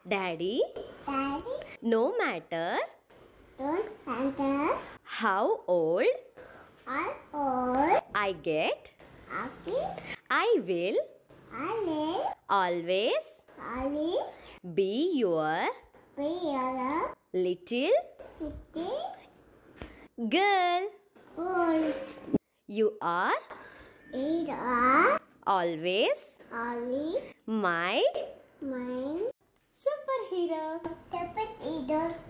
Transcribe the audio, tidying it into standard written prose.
Daddy, Daddy, no matter don't matter how old how old I get, I I will will always always be your be your little little girl. girl. You are You are always only my my superhero. superhero.